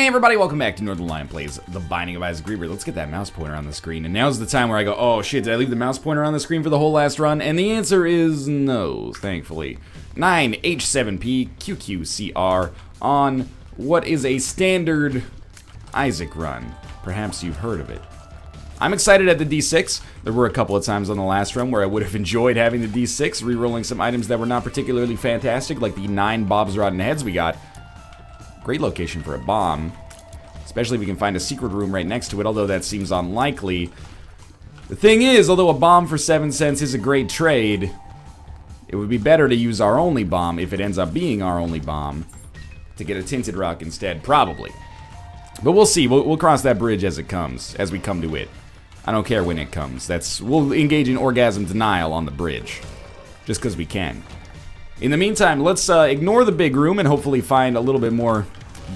Hey everybody, welcome back to Northern Lion Plays The Binding of Isaac Rebirth. Let's get that mouse pointer on the screen. And now's the time where I go, oh shit, did I leave the mouse pointer on the screen for the whole last run? And the answer is no, thankfully. 9H7P QQCR on what is a standard Isaac run. Perhaps you've heard of it. I'm excited at the D6. There were a couple of times on the last run where I would have enjoyed having the D6, re-rolling some items that were not particularly fantastic, like the 9 Bob's Rotten Heads we got. Great location for a bomb, especially if we can find a secret room right next to it, although that seems unlikely. The thing is, although a bomb for 7 cents is a great trade, it would be better to use our only bomb, if it ends up being our only bomb, to get a tinted rock instead, probably. But we'll see. We'll cross that bridge as it comes, as we come to it. I don't care when it comes. We'll engage in orgasm denial on the bridge, just because we can. In the meantime, let's ignore the big room and hopefully find a little bit more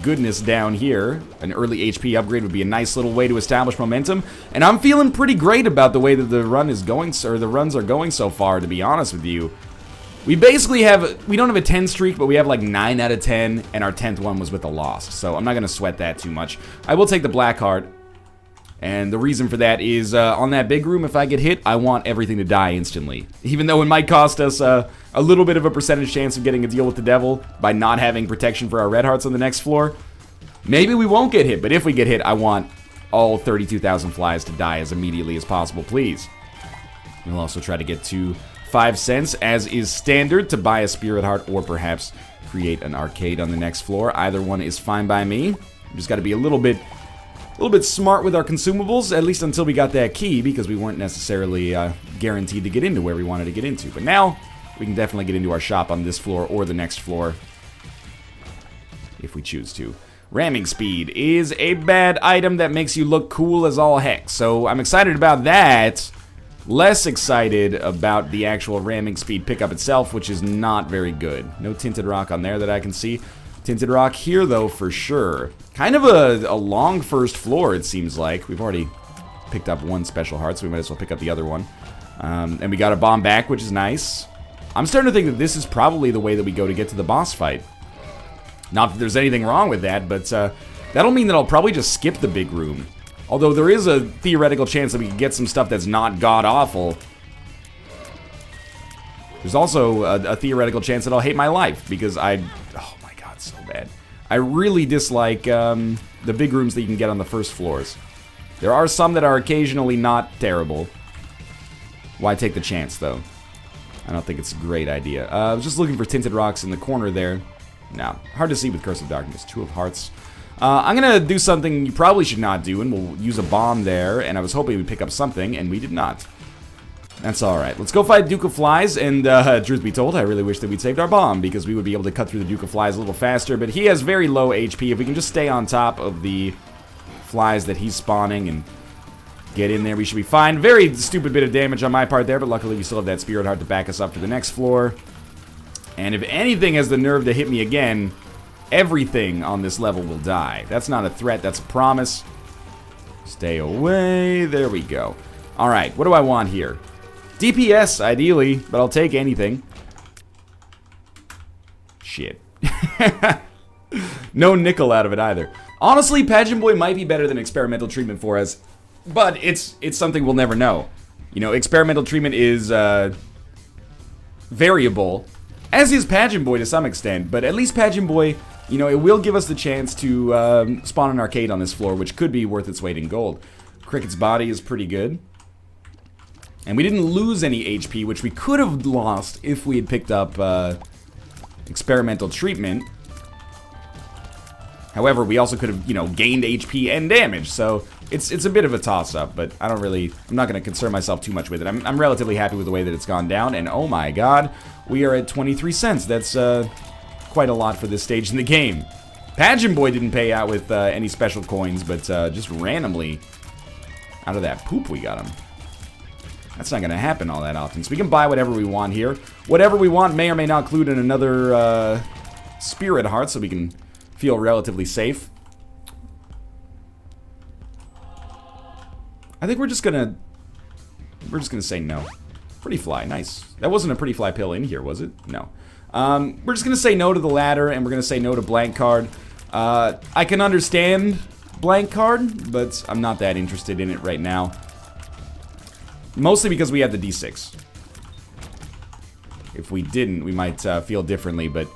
goodness down here. An early HP upgrade would be a nice little way to establish momentum, and I'm feeling pretty great about the way that the run is going, or the runs are going so far, to be honest with you. We basically we don't have a 10 streak, but we have like 9 out of 10, and our 10th one was with a loss, so I'm not going to sweat that too much. I will take the black heart, and the reason for that is on that big room, if I get hit, I want everything to die instantly. Even though it might cost us a little bit of a percentage chance of getting a deal with the devil by not having protection for our red hearts on the next floor, maybe we won't get hit, but if we get hit, I want all 32,000 flies to die as immediately as possible, please. We'll also try to get to 5 cents, as is standard, to buy a spirit heart or perhaps create an arcade on the next floor. Either one is fine by me. We just got to be a little bit smart with our consumables, at least until we got that key, because we weren't necessarily guaranteed to get into where we wanted to get into. But now, we can definitely get into our shop on this floor or the next floor, if we choose to. Ramming speed is a bad item that makes you look cool as all heck, so I'm excited about that. Less excited about the actual ramming speed pickup itself, which is not very good. No tinted rock on there that I can see. Tinted rock here, though, for sure. Kind of a long first floor, it seems like. We've already picked up one special heart, so we might as well pick up the other one. And we got a bomb back, which is nice. I'm starting to think that this is probably the way that we go to get to the boss fight. Not that there's anything wrong with that, but that'll mean that I'll probably just skip the big room. Although there is a theoretical chance that we can get some stuff that's not god-awful. There's also a theoretical chance that I'll hate my life, because oh my god, so bad. I really dislike the big rooms that you can get on the first floors. There are some that are occasionally not terrible. Why take the chance, though? I don't think it's a great idea. I was just looking for tinted rocks in the corner there. No, hard to see with Curse of Darkness. 2 of Hearts. I'm gonna do something you probably should not do, and we'll use a bomb there, and I was hoping we'd pick up something, and we did not. That's alright. Let's go fight Duke of Flies, and truth be told, I really wish that we'd saved our bomb, because we would be able to cut through the Duke of Flies a little faster, but he has very low HP. If we can just stay on top of the flies that he's spawning and get in there, we should be fine. Very stupid bit of damage on my part there, but luckily we still have that Spirit Heart to back us up for the next floor. And if anything has the nerve to hit me again, everything on this level will die. That's not a threat, that's a promise. Stay away. There we go. Alright, what do I want here? DPS, ideally, but I'll take anything. Shit. No nickel out of it either. Honestly, Pageant Boy might be better than experimental treatment for us, but it's something we'll never know. You know, experimental treatment is variable, as is Pageant Boy to some extent, but at least Pageant Boy, you know, it will give us the chance to spawn an arcade on this floor, which could be worth its weight in gold. Cricket's body is pretty good. And we didn't lose any HP, which we could have lost if we had picked up experimental treatment. However, we also could have, you know, gained HP and damage, so it's a bit of a toss-up, but I'm not going to concern myself too much with it. I'm relatively happy with the way that it's gone down, and oh my god, we are at 23 cents. That's quite a lot for this stage in the game. Pageant Boy didn't pay out with any special coins, but just randomly, out of that poop we got him. That's not going to happen all that often, so we can buy whatever we want here. Whatever we want may or may not include in another Spirit Heart, so we can feel relatively safe. I think we're just gonna say no. Pretty fly, nice. That wasn't a pretty fly pill in here, was it? No. We're just gonna say no to the ladder, and we're gonna say no to blank card. I can understand blank card, but I'm not that interested in it right now. Mostly because we have the D6. If we didn't, we might feel differently, but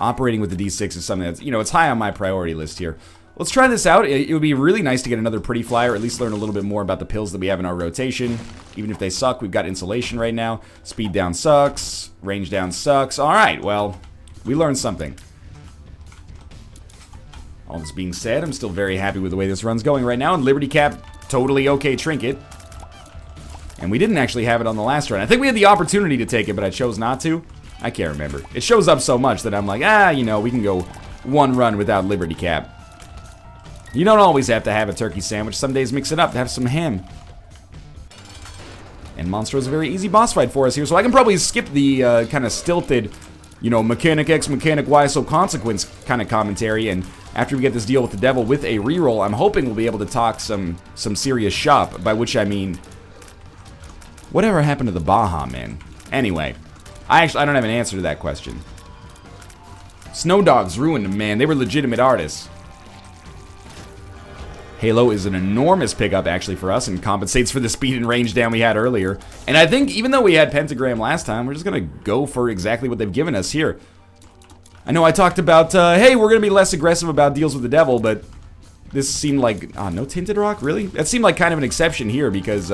operating with the D6 is something that's, you know, it's high on my priority list here. Let's try this out. It would be really nice to get another pretty flyer, or at least learn a little bit more about the pills that we have in our rotation. Even if they suck, we've got insulation right now. Speed down sucks. Range down sucks. Alright, well, we learned something. All this being said, I'm still very happy with the way this run's going right now. And Liberty Cap, totally okay trinket. And we didn't actually have it on the last run. I think we had the opportunity to take it, but I chose not to. I can't remember. It shows up so much that I'm like, you know, we can go one run without Liberty Cap. You don't always have to have a turkey sandwich. Some days mix it up to have some ham. And Monstro is a very easy boss fight for us here, so I can probably skip the kind of stilted, you know, mechanic X, mechanic Y, so consequence kind of commentary. And after we get this deal with the devil with a reroll, I'm hoping we'll be able to talk some serious shop, by which I mean, whatever happened to the Baja, man? Anyway, I don't have an answer to that question. Snow Dogs ruined them, man. They were legitimate artists. Halo is an enormous pickup, actually, for us, and compensates for the speed and range down we had earlier. And I think, even though we had Pentagram last time, we're just going to go for exactly what they've given us here. I know I talked about, hey, we're going to be less aggressive about deals with the devil, but this seemed like, no Tinted Rock, really? That seemed like kind of an exception here, because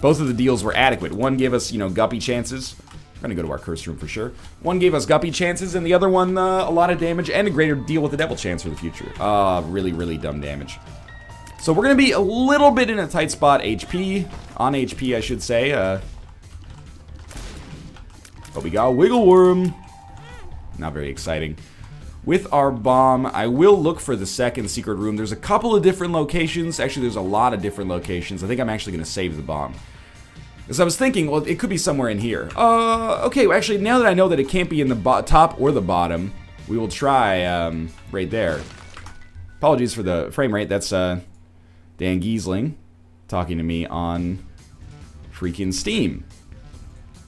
both of the deals were adequate. One gave us, you know, guppy chances. We're going to go to our curse room for sure. One gave us guppy chances, and the other one, a lot of damage and a greater deal with the devil chance for the future. Really, really dumb damage. So we're going to be a little bit in a tight spot HP. On HP, I should say. But we got Wiggle Worm. Not very exciting. With our bomb, I will look for the second secret room. There's a couple of different locations. Actually, there's a lot of different locations. I think I'm actually going to save the bomb. Because I was thinking, well, it could be somewhere in here. Okay, well, actually, now that I know that it can't be in the top or the bottom, we will try right there. Apologies for the frame rate. That's Dan Giesling talking to me on freaking Steam.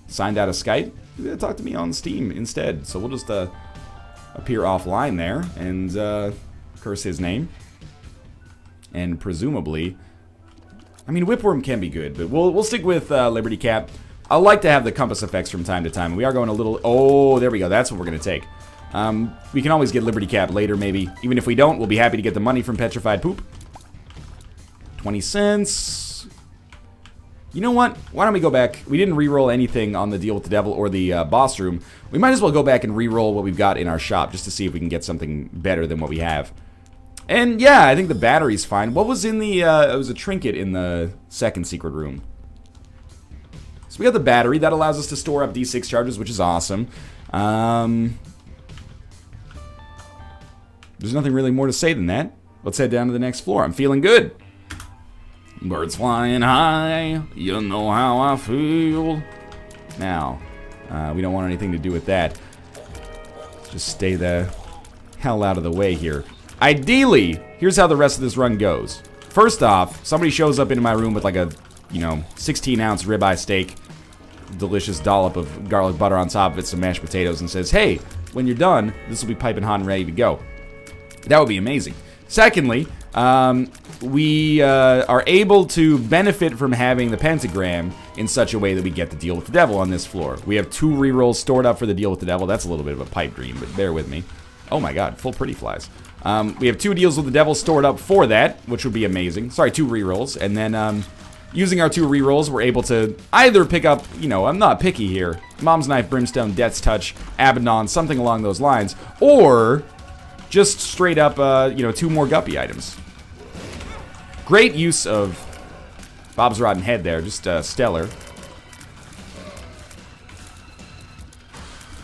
Signed out of Skype. Talk to me on Steam instead. So we'll just appear offline there and curse his name. And presumably, I mean, Whipworm can be good, but we'll stick with Liberty Cap. I like to have the compass effects from time to time. We are going a little... Oh, there we go. That's what we're going to take. We can always get Liberty Cap later, maybe. Even if we don't, we'll be happy to get the money from Petrified Poop. 20 cents. You know what? Why don't we go back? We didn't re-roll anything on the deal with the devil or the boss room. We might as well go back and re-roll what we've got in our shop just to see if we can get something better than what we have. And yeah, I think the battery's fine. What was in the, it was a trinket in the second secret room. So we got the battery. That allows us to store up D6 charges, which is awesome. There's nothing really more to say than that. Let's head down to the next floor. I'm feeling good. Birds flying high, you know how I feel. Now, we don't want anything to do with that. Let's just stay the hell out of the way here. Ideally, here's how the rest of this run goes. First off, somebody shows up into my room with like a, you know, 16-ounce ribeye steak, delicious dollop of garlic butter on top of it, some mashed potatoes, and says, hey, when you're done, this will be piping hot and ready to go. That would be amazing. Secondly, we are able to benefit from having the pentagram in such a way that we get the deal with the devil on this floor. We have 2 rerolls stored up for the deal with the devil. That's a little bit of a pipe dream, but bear with me. Oh my god, full pretty flies. We have 2 deals with the devil stored up for that, which would be amazing. Sorry, 2 rerolls. And then, using our 2 rerolls, we're able to either pick up, you know, I'm not picky here, Mom's Knife, Brimstone, Death's Touch, Abaddon, something along those lines, or just straight up, you know, 2 more guppy items. Great use of Bob's Rotten Head there, just stellar.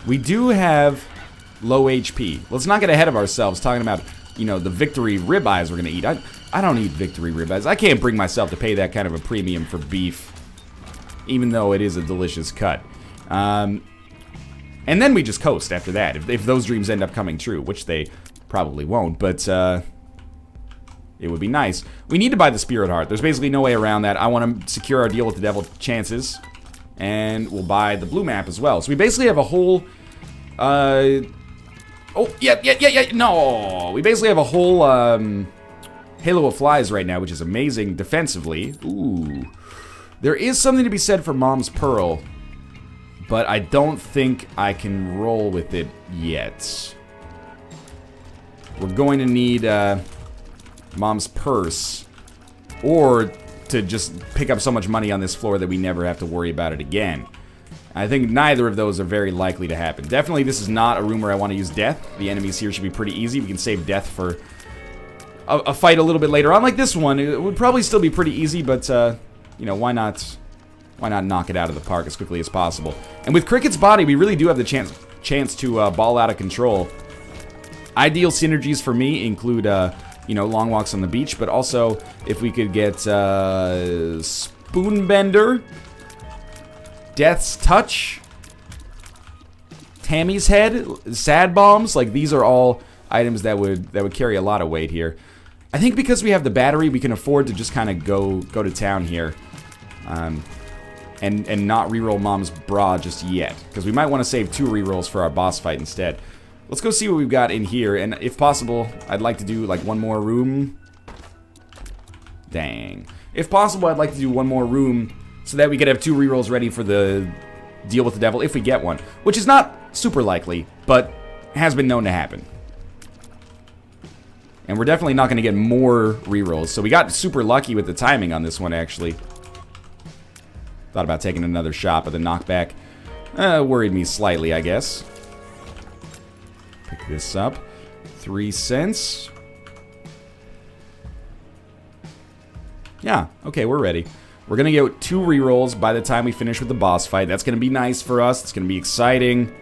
We do have low HP. Let's not get ahead of ourselves talking about, you know, the victory ribeyes we're going to eat. I don't eat victory ribeyes. I can't bring myself to pay that kind of a premium for beef, even though it is a delicious cut. And then we just coast after that, if those dreams end up coming true, which they probably won't, but it would be nice. We need to buy the Spirit Heart. There's basically no way around that. I want to secure our deal with the devil chances, and we'll buy the blue map as well. So we basically have a whole Oh, yeah. No, we basically have a whole halo of flies right now, which is amazing defensively. Ooh. There is something to be said for Mom's Pearl, but I don't think I can roll with it yet. We're going to need Mom's Purse, or to just pick up so much money on this floor that we never have to worry about it again. I think neither of those are very likely to happen. Definitely this is not a room where I want to use death. The enemies here should be pretty easy. We can save death for a fight a little bit later on. Like this one, it would probably still be pretty easy, but, you know, why not knock it out of the park as quickly as possible? And with Cricket's body, we really do have the chance to ball out of control. Ideal synergies for me include, you know, long walks on the beach, but also if we could get Spoonbender, Death's Touch, Tammy's Head, Sad Bombs, like these are all items that would carry a lot of weight here. I think because we have the battery, we can afford to just kind of go to town here, and not reroll Mom's Bra just yet, because we might want to save 2 rerolls for our boss fight instead. Let's go see what we've got in here, and if possible, I'd like to do like one more room. Dang. If possible, I'd like to do one more room so that we could have 2 rerolls ready for the deal with the devil if we get one, which is not super likely, but has been known to happen. And we're definitely not going to get more rerolls, so we got super lucky with the timing on this one, actually. Thought about taking another shot, but the knockback worried me slightly, I guess. Pick this up. 3 cents. Yeah, okay, we're ready. We're going to get 2 rerolls by the time we finish with the boss fight. That's going to be nice for us. It's going to be exciting.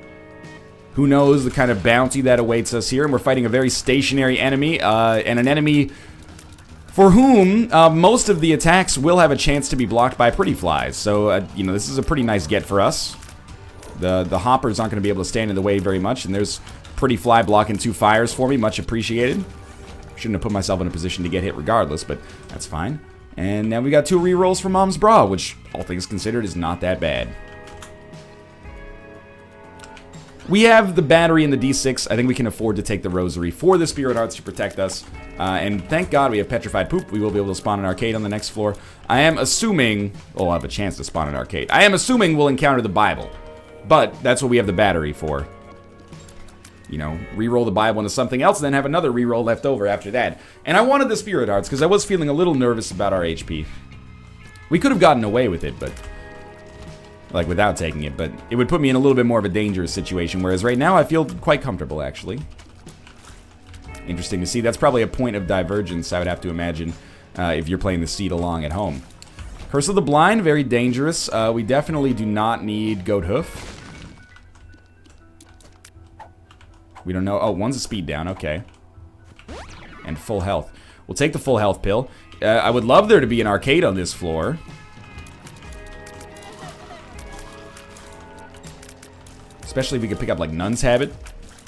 Who knows the kind of bounty that awaits us here. And we're fighting a very stationary enemy, and an enemy for whom most of the attacks will have a chance to be blocked by pretty flies. So, you know, this is a pretty nice get for us. The hoppers aren't going to be able to stand in the way very much, and there's pretty fly blocking 2 fires for me. Much appreciated. Shouldn't have put myself in a position to get hit regardless, but that's fine. And now we got 2 rerolls for Mom's Bra, which, all things considered, is not that bad. We have the battery and the D6. I think we can afford to take the rosary for the spirit hearts to protect us. And thank God we have petrified poop. We will be able to spawn an arcade on the next floor. I am assuming... Oh, I'll have a chance to spawn an arcade. I am assuming we'll encounter the Bible. But that's what we have the battery for. You know, re-roll the Bible into something else, and then have another re-roll left over after that. And I wanted the spirit hearts because I was feeling a little nervous about our HP. We could have gotten away with it, but... like, without taking it, but it would put me in a little bit more of a dangerous situation, whereas right now I feel quite comfortable, actually. Interesting to see. That's probably a point of divergence, I would have to imagine, if you're playing the seed along at home. Curse of the Blind, very dangerous. We definitely do not need Goat Hoof. We don't know. Oh, one's a speed down, okay. And full health. We'll take the full health pill. I would love there to be an arcade on this floor. Especially if we could pick up, like, Nun's Habit.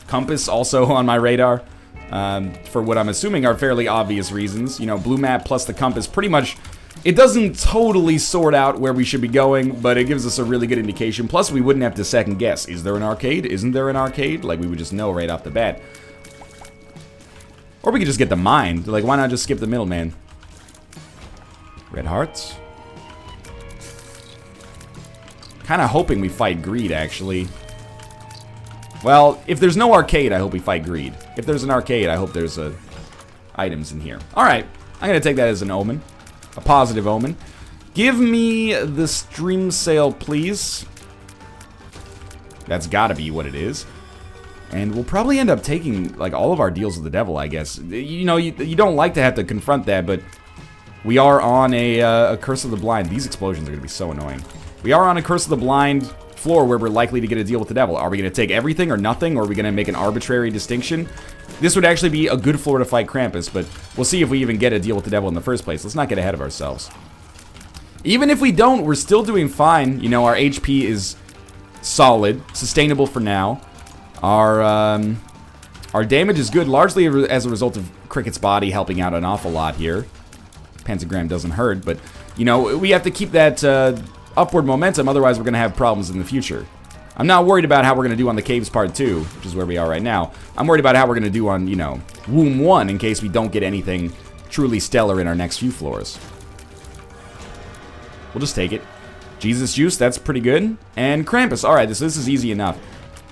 Compass, also on my radar. For what I'm assuming are fairly obvious reasons. You know, blue map plus the compass pretty much... it doesn't totally sort out where we should be going, but it gives us a really good indication. Plus, we wouldn't have to second guess. Is there an arcade? Isn't there an arcade? Like, we would just know right off the bat. Or we could just get the mind. Like, why not just skip the middleman? Red hearts. Kind of hoping we fight greed, actually. Well, if there's no arcade, I hope we fight greed. If there's an arcade, I hope there's items in here. Alright, I'm going to take that as an omen. A positive omen. Give me the stream sale, please. That's gotta be what it is. And we'll probably end up taking, like, all of our deals with the devil, I guess. You know, you don't like to have to confront that, but we are on a Curse of the Blind. These explosions are going to be so annoying. We are on a Curse of the Blind floor where we're likely to get a deal with the devil. Are we going to take everything or nothing, or are we going to make an arbitrary distinction? This would actually be a good floor to fight Krampus, but we'll see if we even get a deal with the devil in the first place. Let's not get ahead of ourselves. Even if we don't, we're still doing fine. You know, our HP is solid, sustainable for now. Our damage is good, largely as a result of Cricket's body helping out an awful lot here. Pentagram doesn't hurt, but, you know, we have to keep that upward momentum, otherwise we're going to have problems in the future. I'm not worried about how we're going to do on the caves part 2, which is where we are right now. I'm worried about how we're going to do on, you know, womb 1 in case we don't get anything truly stellar in our next few floors. We'll just take it. Jesus Juice, that's pretty good. And Krampus, alright, this is easy enough.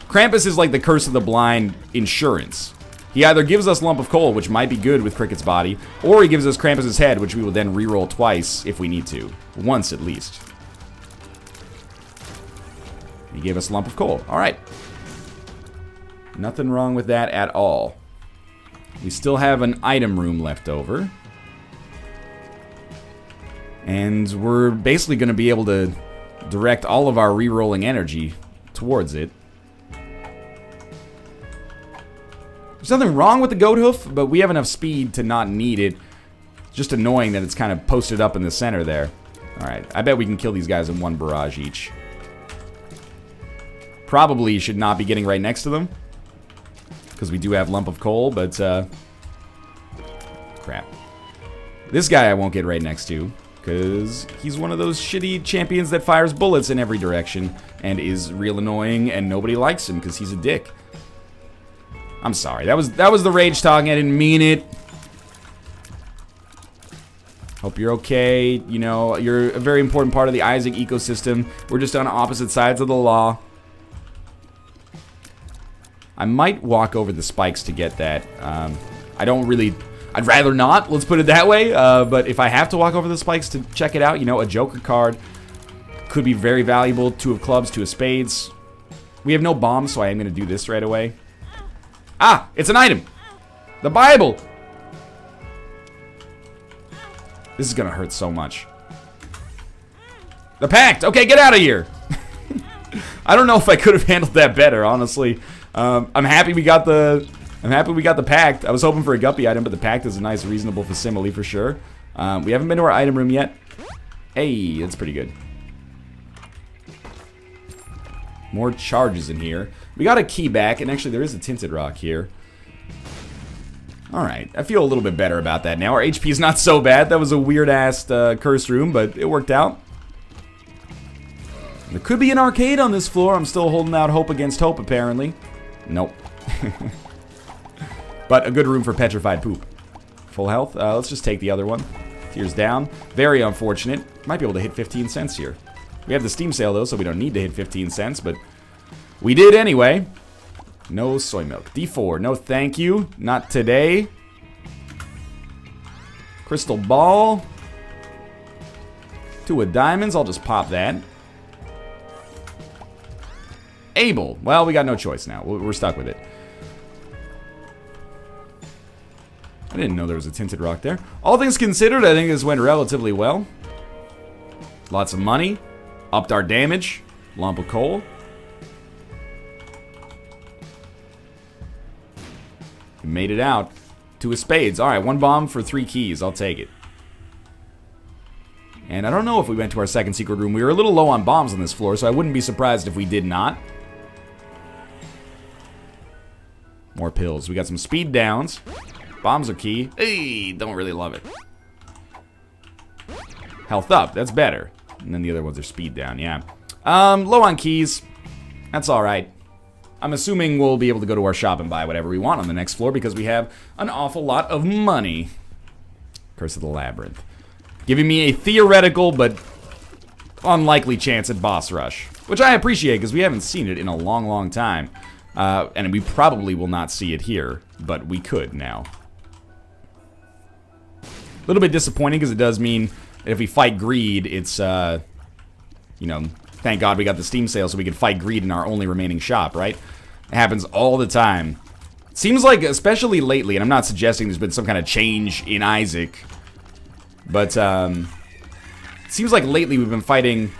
Krampus is like the Curse of the Blind insurance. He either gives us Lump of Coal, which might be good with Cricket's body, or he gives us Krampus's head, which we will then reroll twice if we need to. Once at least. He gave us Lump of Coal. Alright. Nothing wrong with that at all. We still have an item room left over. And we're basically going to be able to direct all of our re-rolling energy towards it. There's nothing wrong with the goat hoof, but we have enough speed to not need it. Just annoying that it's kind of posted up in the center there. Alright, I bet we can kill these guys in one barrage each. Probably should not be getting right next to them, because we do have Lump of Coal, but, crap. This guy I won't get right next to, because he's one of those shitty champions that fires bullets in every direction, and is real annoying, and nobody likes him, because he's a dick. I'm sorry, that was the rage talking, I didn't mean it. Hope you're okay, you know, you're a very important part of the Isaac ecosystem. We're just on opposite sides of the law. I might walk over the spikes to get that. I'd rather not, let's put it that way. But if I have to walk over the spikes to check it out, you know, a Joker card could be very valuable. 2 of clubs, 2 of spades. We have no bombs, so I am going to do this right away. Ah, it's an item. The Bible. This is going to hurt so much. The Pact. Okay, get out of here. I don't know if I could have handled that better, honestly. I'm happy we got the Pact. I was hoping for a Guppy item, but the Pact is a nice, reasonable facsimile for sure. We haven't been to our item room yet. Hey, that's pretty good. More charges in here. We got a key back, and actually there is a tinted rock here. Alright, I feel a little bit better about that now. Our HP is not so bad. That was a weird-ass curse room, but it worked out. There could be an arcade on this floor. I'm still holding out hope against hope, apparently. Nope. But a good room for petrified poop. Full health. Let's just take the other one. Tears down. Very unfortunate. Might be able to hit 15 cents here. We have the Steam sale, though, so we don't need to hit 15 cents, but we did anyway. No soy milk. D4. No thank you. Not today. Crystal ball. 2 of diamonds. I'll just pop that. Able. Well, we got no choice now. We're stuck with it. I didn't know there was a tinted rock there. All things considered, I think this went relatively well. Lots of money. Upped our damage. Lump of coal. We made it out. 2 of spades. Alright, 1 bomb for 3 keys. I'll take it. And I don't know if we went to our second secret room. We were a little low on bombs on this floor, so I wouldn't be surprised if we did not. More pills. We got some speed downs. Bombs are key. Hey, don't really love it. Health up. That's better. And then the other ones are speed down, yeah. Low on keys. That's alright. I'm assuming we'll be able to go to our shop and buy whatever we want on the next floor because we have an awful lot of money. Curse of the Labyrinth. Giving me a theoretical but unlikely chance at boss rush. Which I appreciate because we haven't seen it in a long, long time. And we probably will not see it here, but we could now. A little bit disappointing because it does mean that if we fight greed, it's, you know, thank God we got the Steam sale so we can fight greed in our only remaining shop, right? It happens all the time. It seems like, especially lately, and I'm not suggesting there's been some kind of change in Isaac, but it seems like lately we've been fighting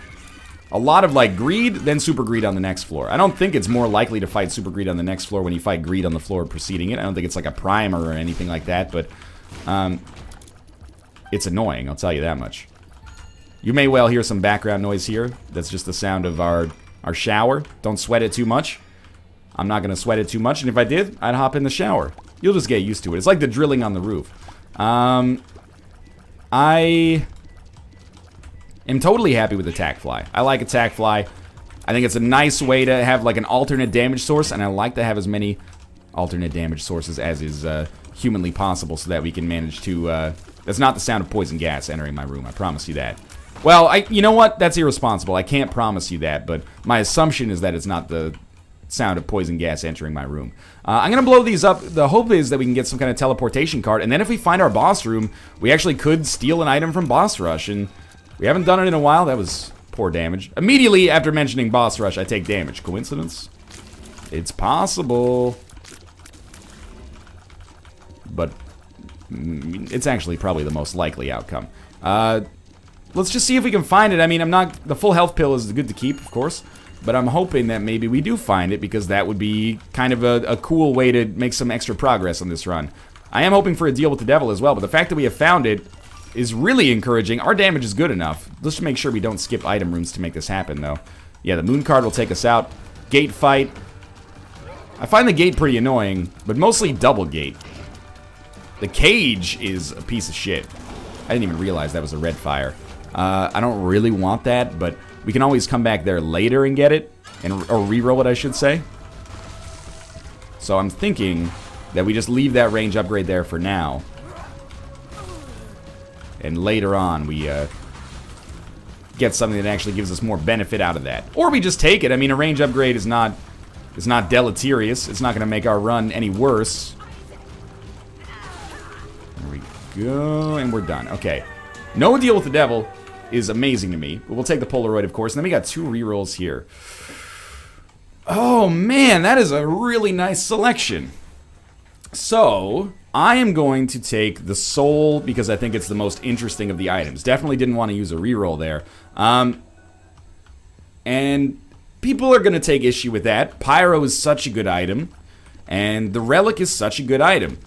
a lot of, like, greed, then super greed on the next floor. I don't think it's more likely to fight super greed on the next floor when you fight greed on the floor preceding it. I don't think it's like a primer or anything like that, but it's annoying, I'll tell you that much. You may well hear some background noise here. That's just the sound of our shower. Don't sweat it too much. I'm not going to sweat it too much, and if I did, I'd hop in the shower. You'll just get used to it. It's like the drilling on the roof. I am totally happy with Attack Fly. I like Attack Fly. I think it's a nice way to have like an alternate damage source, and I like to have as many alternate damage sources as is humanly possible so that we can manage to... that's not the sound of poison gas entering my room, I promise you that. Well, you know what? That's irresponsible. I can't promise you that, but my assumption is that it's not the sound of poison gas entering my room. I'm going to blow these up. The hope is that we can get some kind of teleportation card, and then if we find our boss room, we actually could steal an item from Boss Rush, and we haven't done it in a while. That was poor damage. Immediately after mentioning Boss Rush, I take damage. Coincidence? It's possible. But it's actually probably the most likely outcome. Let's just see if we can find it. I mean, the full health pill is good to keep, of course, but I'm hoping that maybe we do find it, because that would be kind of a cool way to make some extra progress on this run. I am hoping for a deal with the devil as well, but the fact that we have found it is really encouraging. Our damage is good enough. Let's just make sure we don't skip item rooms to make this happen, though. Yeah, the moon card will take us out. Gate fight. I find the gate pretty annoying, but mostly double gate. The cage is a piece of shit. I didn't even realize that was a red fire. I don't really want that, but we can always come back there later and get it. Or reroll it, I should say. So I'm thinking that we just leave that range upgrade there for now. And later on, we get something that actually gives us more benefit out of that. Or we just take it. I mean, a range upgrade is not deleterious. It's not going to make our run any worse. There we go, and we're done. Okay. No deal with the devil is amazing to me. But we'll take the Polaroid, of course. And then we got 2 rerolls here. Oh, man, that is a really nice selection. So, I am going to take the soul because I think it's the most interesting of the items. Definitely didn't want to use a reroll there. And people are going to take issue with that. Pyro is such a good item. And the relic is such a good item.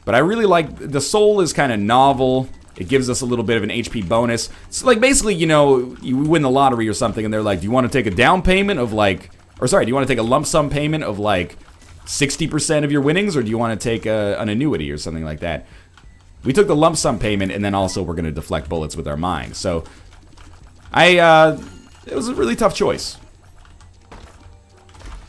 But I really like... The soul is kind of novel. It gives us a little bit of an HP bonus. So, like, basically, you know, you win the lottery or something, and they're like, do you want to take a down payment of, like... Or, sorry, do you want to take a lump sum payment of, like, 60% of your winnings, or do you want to take an annuity or something like that? We took the lump sum payment, and then also we're going to deflect bullets with our mind. So, it was a really tough choice.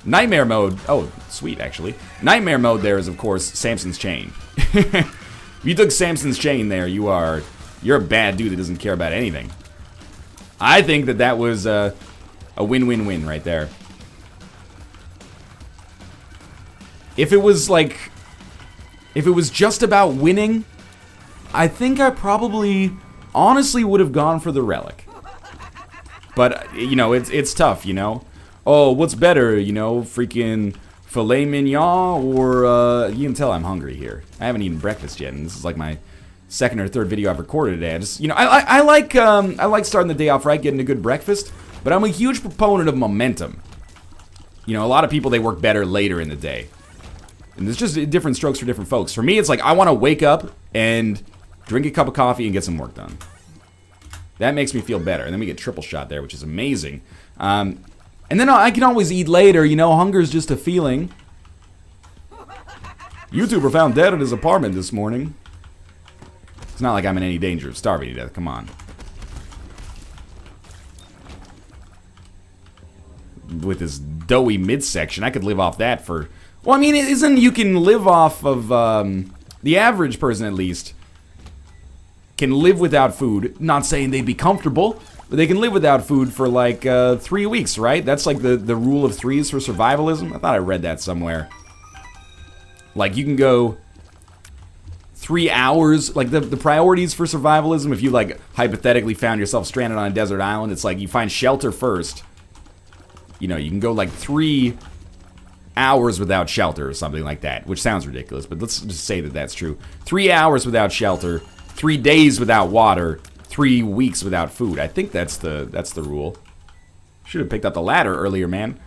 Nightmare mode... Oh, sweet, actually. Nightmare mode there is, of course, Samson's Chain. If you took Samson's Chain there, you're a bad dude that doesn't care about anything. I think that was a win-win-win right there. If it was just about winning, I think I probably honestly would have gone for the relic. But, you know, it's tough, you know? Oh, what's better, you know, freaking filet mignon or, you can tell I'm hungry here. I haven't eaten breakfast yet, and this is like my second or third video I've recorded today. I just, you know, I like starting the day off right, getting a good breakfast, but I'm a huge proponent of momentum. You know, a lot of people, they work better later in the day. And there's just different strokes for different folks. For me, it's like I want to wake up and drink a cup of coffee and get some work done. That makes me feel better. And then we get triple shot there, which is amazing. And then I can always eat later, you know, hunger's just a feeling. YouTuber found dead at his apartment this morning. It's not like I'm in any danger of starving to death, come on. With this doughy midsection, I could live off that for... Well, I mean, isn't you can live off of, the average person at least, can live without food. Not saying they'd be comfortable, but they can live without food for like 3 weeks, right? That's like the rule of threes for survivalism. I thought I read that somewhere. Like you can go 3 hours, like the priorities for survivalism, if you like hypothetically found yourself stranded on a desert island, it's like you find shelter first. You know, you can go like 3 hours without shelter or something like that, which sounds ridiculous, but let's just say that that's true. 3 hours without shelter, 3 days without water, 3 weeks without food. I think that's the rule. Should have picked up the ladder earlier, man.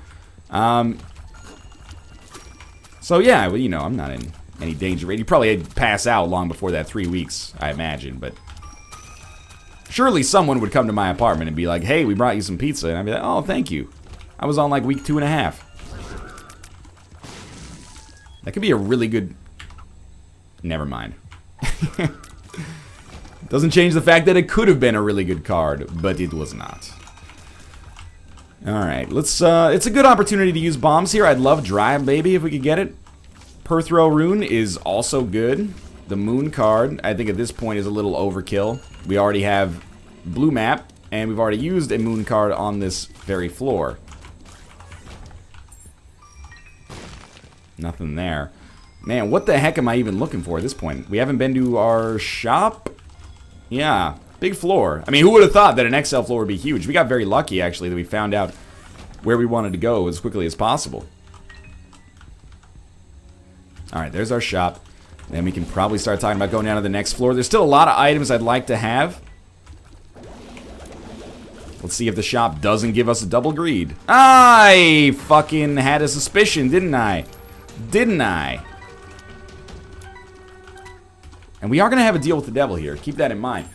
So yeah, well, you know, I'm not in any danger. You probably pass out long before that 3 weeks, I imagine, but surely someone would come to my apartment and be like, hey, we brought you some pizza, and I'd be like, oh, thank you. I was on like week 2.5. That could be a really good... Never mind. Doesn't change the fact that it could have been a really good card, but it was not. Alright, let's, it's a good opportunity to use bombs here. I'd love Dry Baby if we could get it. Perthrow Rune is also good. The Moon card, I think at this point, is a little overkill. We already have blue map, and we've already used a Moon card on this very floor. Nothing there. Man, what the heck am I even looking for at this point? We haven't been to our shop? Yeah, big floor. I mean, who would have thought that an XL floor would be huge? We got very lucky, actually, that we found out where we wanted to go as quickly as possible. Alright, there's our shop. Then we can probably start talking about going down to the next floor. There's still a lot of items I'd like to have. Let's see if the shop doesn't give us a double greed. I fucking had a suspicion, didn't I? Didn't I? And we are gonna have a deal with the devil here. Keep that in mind.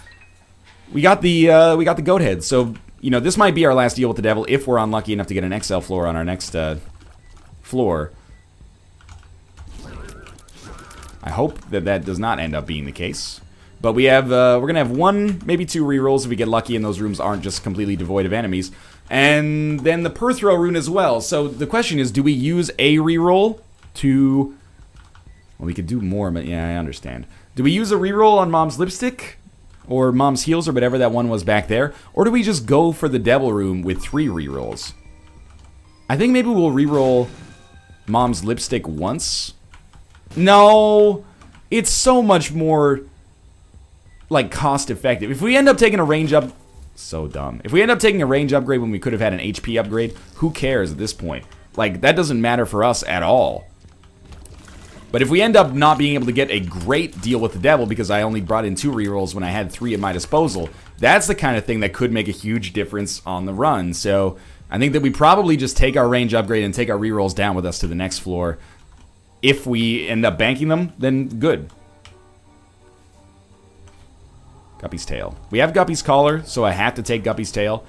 We got the goat head, so you know this might be our last deal with the devil if we're unlucky enough to get an XL floor on our next floor. I hope that that does not end up being the case. But we have we're gonna have one, maybe two rerolls if we get lucky, and those rooms aren't just completely devoid of enemies. And then the Perthrow rune as well. So the question is, do we use a reroll to? Well, we could do more, but yeah, I understand. Do we use a reroll on Mom's lipstick? Or Mom's heels, or whatever that one was back there? Or do we just go for the devil room with 3 rerolls? I think maybe we'll reroll Mom's lipstick once. No! It's so much more, like, cost effective. If we end up taking a range up... So dumb. If we end up taking a range upgrade when we could have had an HP upgrade, who cares at this point? Like, that doesn't matter for us at all. But if we end up not being able to get a great deal with the devil because I only brought in 2 rerolls when I had 3 at my disposal, that's the kind of thing that could make a huge difference on the run. So I think that we probably just take our range upgrade and take our rerolls down with us to the next floor. If we end up banking them, then good. Guppy's tail. We have Guppy's collar, so I have to take Guppy's tail.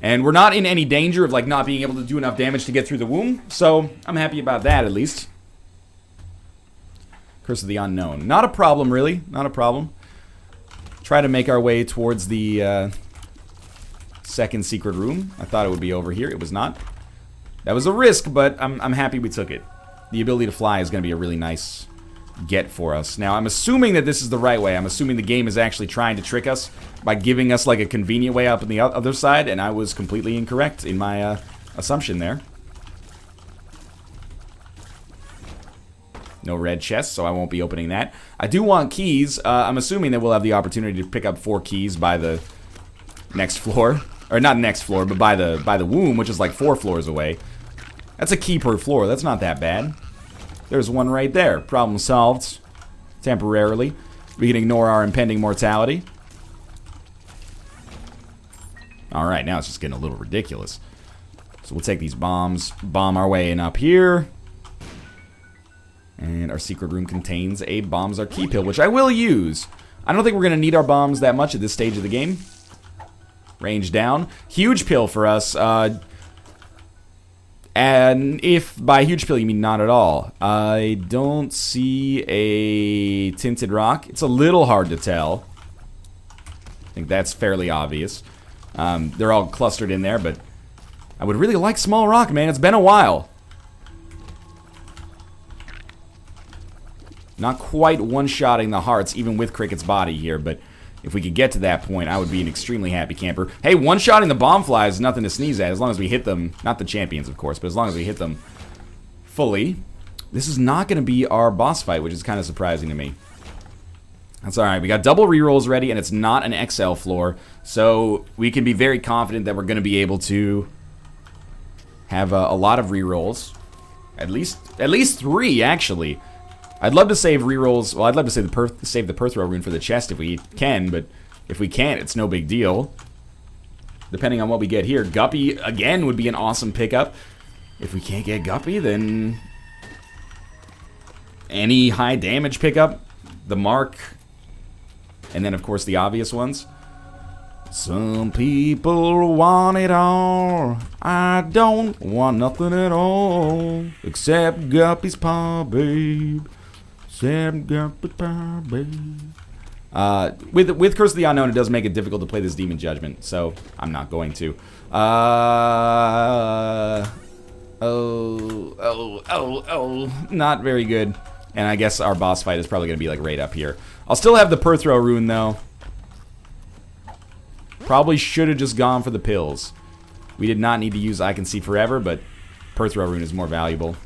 And we're not in any danger of like not being able to do enough damage to get through the womb, so I'm happy about that at least. Curse of the Unknown. Not a problem, really. Not a problem. Try to make our way towards the second secret room. I thought it would be over here. It was not. That was a risk, but I'm happy we took it. The ability to fly is going to be a really nice get for us. Now, I'm assuming that this is the right way. I'm assuming the game is actually trying to trick us by giving us like a convenient way up on the other side, and I was completely incorrect in my assumption there. No red chest, so I won't be opening that. I do want keys. I'm assuming that we'll have the opportunity to pick up 4 keys by the next floor. Or not next floor, but by the womb, which is like 4 floors away. That's a key per floor. That's not that bad. There's one right there. Problem solved. Temporarily. We can ignore our impending mortality. Alright, now it's just getting a little ridiculous. So we'll take these bombs, bomb our way in up here. And our secret room contains a bombs are key pill, which I will use. I don't think we're going to need our bombs that much at this stage of the game. Range down. Huge pill for us. And if by huge pill you mean not at all. I don't see a tinted rock. It's a little hard to tell. I think that's fairly obvious. They're all clustered in there, but I would really like small rock, man. It's been a while. Not quite one-shotting the hearts, even with Cricket's body here, but if we could get to that point, I would be an extremely happy camper. Hey, one-shotting the bomb fly is nothing to sneeze at, as long as we hit them. Not the champions, of course, but as long as we hit them fully. This is not going to be our boss fight, which is kind of surprising to me. That's alright. We got double rerolls ready, and it's not an XL floor, so we can be very confident that we're going to be able to have a lot of rerolls. At least 3, actually. I'd love to save rerolls. Well, I'd love to save the Perthrow rune for the chest if we can, but if we can't, it's no big deal. Depending on what we get here. Guppy, again, would be an awesome pickup. If we can't get Guppy, then any high damage pickup, the Mark, and then, of course, the obvious ones. Some people want it all. I don't want nothing at all except Guppy's paw, babe. Except Guppy's paw, babe. With Curse of the Unknown, it does make it difficult to play this Demon Judgment, so I'm not going to. Not very good. And I guess our boss fight is probably going to be like right up here. I'll still have the Perthrow rune though. Probably should have just gone for the pills. We did not need to use I Can See Forever, but Perthrow rune is more valuable.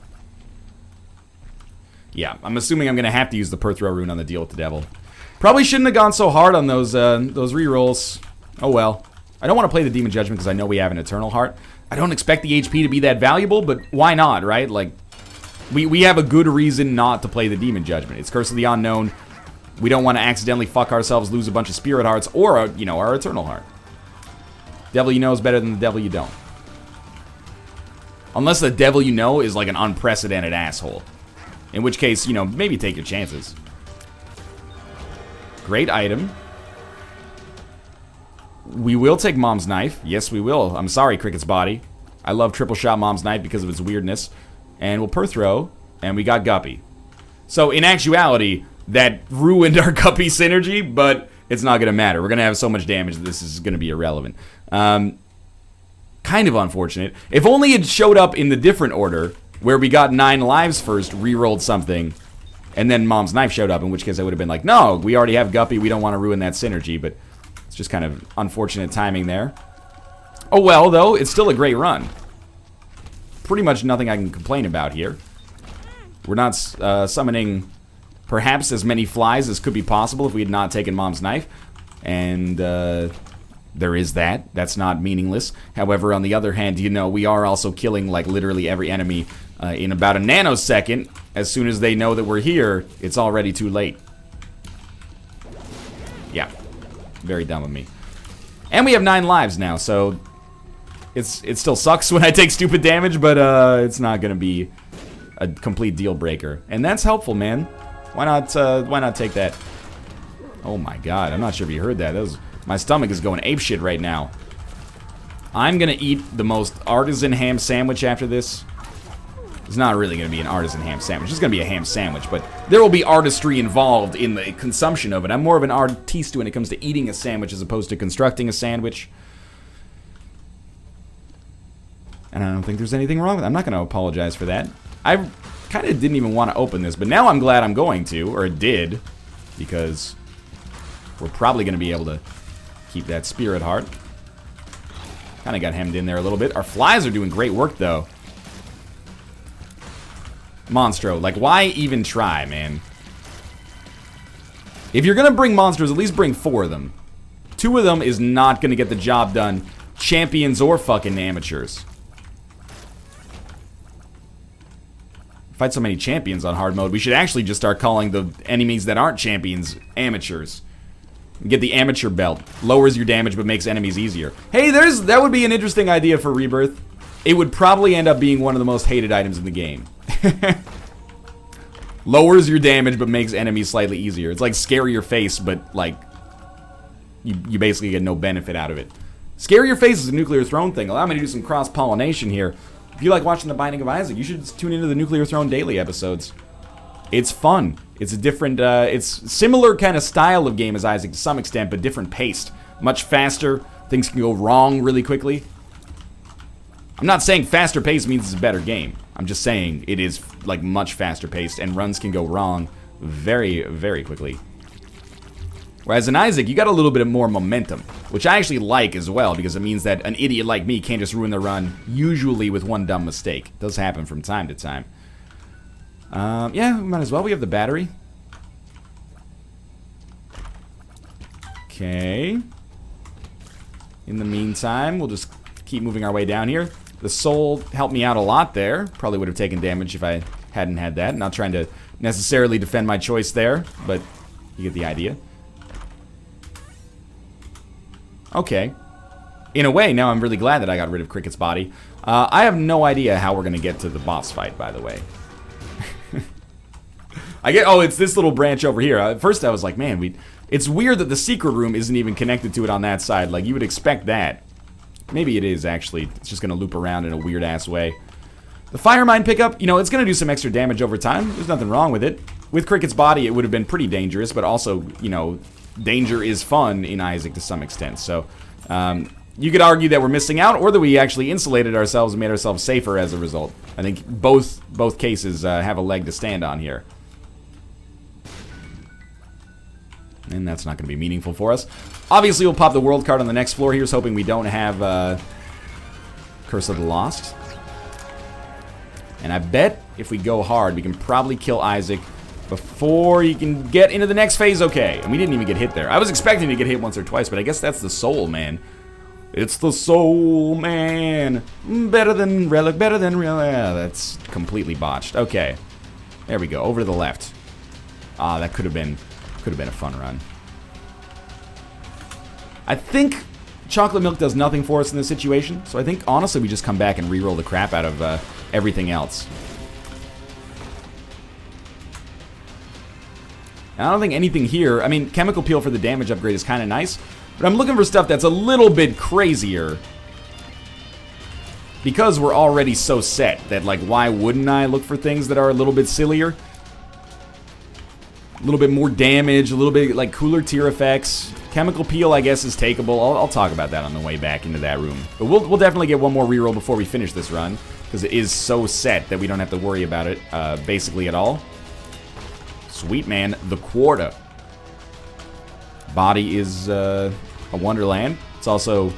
Yeah, I'm assuming I'm going to have to use the Perthrow rune on the Deal with the Devil. Probably shouldn't have gone so hard on those rerolls. Oh well. I don't want to play the Demon Judgment because I know we have an Eternal Heart. I don't expect the HP to be that valuable, but why not, right? Like, we have a good reason not to play the Demon Judgment. It's Curse of the Unknown. We don't want to accidentally fuck ourselves, lose a bunch of Spirit Hearts, or, you know, our Eternal Heart. Devil you know is better than the devil you don't. Unless the devil you know is like an unprecedented asshole. In which case, you know, maybe take your chances. Great item. We will take Mom's Knife. Yes, we will. I'm sorry, Cricket's Body. I love triple shot Mom's Knife because of its weirdness. And we'll Perthrow, and we got Guppy. So, in actuality, that ruined our Guppy synergy, but it's not going to matter. We're going to have so much damage that this is going to be irrelevant. Kind of unfortunate. If only it showed up in the different order, where we got 9 lives first, rerolled something, and then Mom's Knife showed up, in which case I would have been like, no, we already have Guppy, we don't want to ruin that synergy, but it's just kind of unfortunate timing there. Oh well, though, it's still a great run. Pretty much nothing I can complain about here. We're not summoning perhaps as many flies as could be possible if we had not taken Mom's Knife. And there is that. That's not meaningless. However, on the other hand, you know, we are also killing like literally every enemy in about a nanosecond. As soon as they know that we're here, it's already too late. Yeah. Very dumb of me. And we have 9 lives now, so it still sucks when I take stupid damage, but it's not gonna be a complete deal breaker. And that's helpful, man. Why not take that? Oh my god, I'm not sure if you heard that. My stomach is going apeshit right now. I'm gonna eat the most artisan ham sandwich after this. It's not really gonna be an artisan ham sandwich. It's gonna be a ham sandwich, but there will be artistry involved in the consumption of it. I'm more of an artiste when it comes to eating a sandwich as opposed to constructing a sandwich. And I don't think there's anything wrong with it. I'm not gonna apologize for that. I kind of didn't even want to open this, but now I'm glad I'm going to, or did, because we're probably gonna be able to keep that Spirit Heart. Kind of got hemmed in there a little bit. Our flies are doing great work, though. Monstro, like, why even try, man? If you're gonna bring monsters, at least bring 4 of them. 2 of them is not gonna get the job done, champions or fucking amateurs. Fight so many champions on hard mode, we should actually just start calling the enemies that aren't champions amateurs. Get the amateur belt. Lowers your damage but makes enemies easier. Hey, that would be an interesting idea for Rebirth. It would probably end up being one of the most hated items in the game. Lowers your damage but makes enemies slightly easier. It's like Scare Your Face, but like you basically get no benefit out of it. Scare Your Face is a Nuclear Throne thing. Allow me to do some cross-pollination here. If you like watching The Binding of Isaac, you should tune into the Nuclear Throne daily episodes. It's fun. It's a different, it's similar kind of style of game as Isaac to some extent, but different paced. Much faster. Things can go wrong really quickly. I'm not saying faster paced means it's a better game. I'm just saying it is like much faster paced and runs can go wrong very, very quickly. Whereas in Isaac, you got a little bit more momentum, which I actually like as well, because it means that an idiot like me can't just ruin the run, usually with one dumb mistake. It does happen from time to time. Yeah, we might as well. We have the battery. Okay. In the meantime, we'll just keep moving our way down here. The soul helped me out a lot there. Probably would have taken damage if I hadn't had that. Not trying to necessarily defend my choice there, but you get the idea. Okay. In a way, now I'm really glad that I got rid of Cricket's body. I have no idea how we're going to get to the boss fight, by the way. Oh, it's this little branch over here. At first I was like, man, it's weird that the secret room isn't even connected to it on that side. Like, you would expect that. Maybe it is, actually. It's just going to loop around in a weird-ass way. The Fire Mine pickup, you know, it's going to do some extra damage over time. There's nothing wrong with it. With Cricket's body, it would have been pretty dangerous, but also, you know, danger is fun in Isaac to some extent. So, you could argue that we're missing out, or that we actually insulated ourselves and made ourselves safer as a result. I think both cases have a leg to stand on here. And that's not going to be meaningful for us. Obviously, we'll pop the world card on the next floor. Here's hoping we don't have Curse of the Lost. And I bet if we go hard, we can probably kill Isaac before he can get into the next phase. Okay, and we didn't even get hit there. I was expecting to get hit once or twice, but I guess that's the soul, man. It's the soul, man. Better than relic, better than real. Yeah, that's completely botched. Okay, there we go. Over to the left. Ah, that could have been a fun run. I think chocolate milk does nothing for us in this situation, so I think honestly we just come back and re-roll the crap out of everything else. And I don't think anything here. I mean, chemical peel for the damage upgrade is kind of nice, but I'm looking for stuff that's a little bit crazier. Because we're already so set that, like, why wouldn't I look for things that are a little bit sillier? A little bit more damage, a little bit, like, cooler tier effects. Chemical peel, I guess, is takeable. I'll talk about that on the way back into that room. But we'll definitely get one more reroll before we finish this run, because it is so set that we don't have to worry about it, basically at all. Sweet, man. The quarter. Body is a wonderland. It's also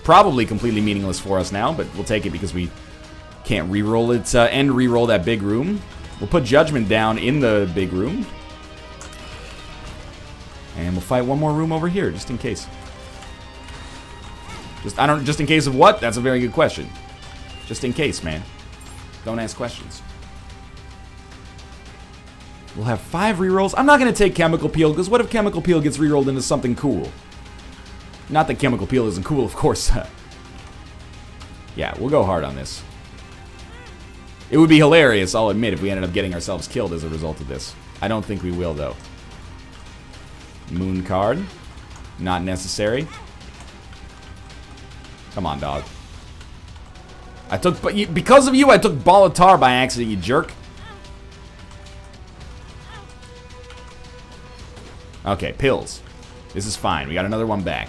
probably completely meaningless for us now, but we'll take it because we can't re-roll it and re-roll that big room. We'll put Judgment down in the big room. And we'll fight one more room over here, just in case. Just in case of what? That's a very good question. Just in case, man. Don't ask questions. We'll have 5 rerolls. I'm not going to take Chemical Peel, because what if Chemical Peel gets rerolled into something cool? Not that Chemical Peel isn't cool, of course. Yeah, we'll go hard on this. It would be hilarious, I'll admit, if we ended up getting ourselves killed as a result of this. I don't think we will, though. Moon card. Not necessary. Come on, dog. Because of you, I took Ball of Tar by accident, you jerk. Okay, pills. This is fine. We got another one back.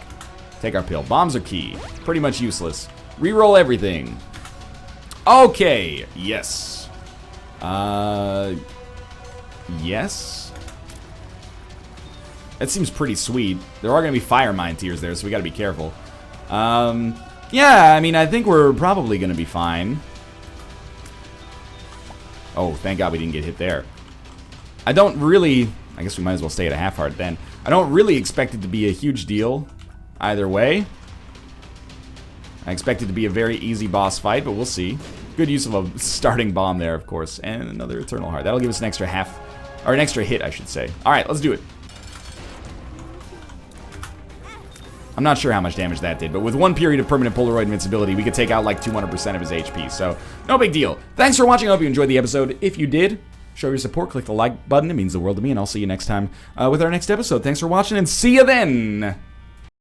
Take our pill. Bombs are key. Pretty much useless. Reroll everything. Okay. Yes. Yes. That seems pretty sweet. There are going to be fire mine tiers there, so we got to be careful. Yeah, I mean, I think we're probably going to be fine. Oh, thank God we didn't get hit there. I don't really... I guess we might as well stay at a half heart then. I don't really expect it to be a huge deal either way. I expect it to be a very easy boss fight, but we'll see. Good use of a starting bomb there, of course. And another Eternal Heart. That'll give us an extra half... or an extra hit, I should say. Alright, let's do it. I'm not sure how much damage that did, but with 1 period of permanent Polaroid invincibility, we could take out like 200% of his HP, so no big deal. Thanks for watching. I hope you enjoyed the episode. If you did, show your support, click the like button. It means the world to me, and I'll see you next time with our next episode. Thanks for watching, and see you then!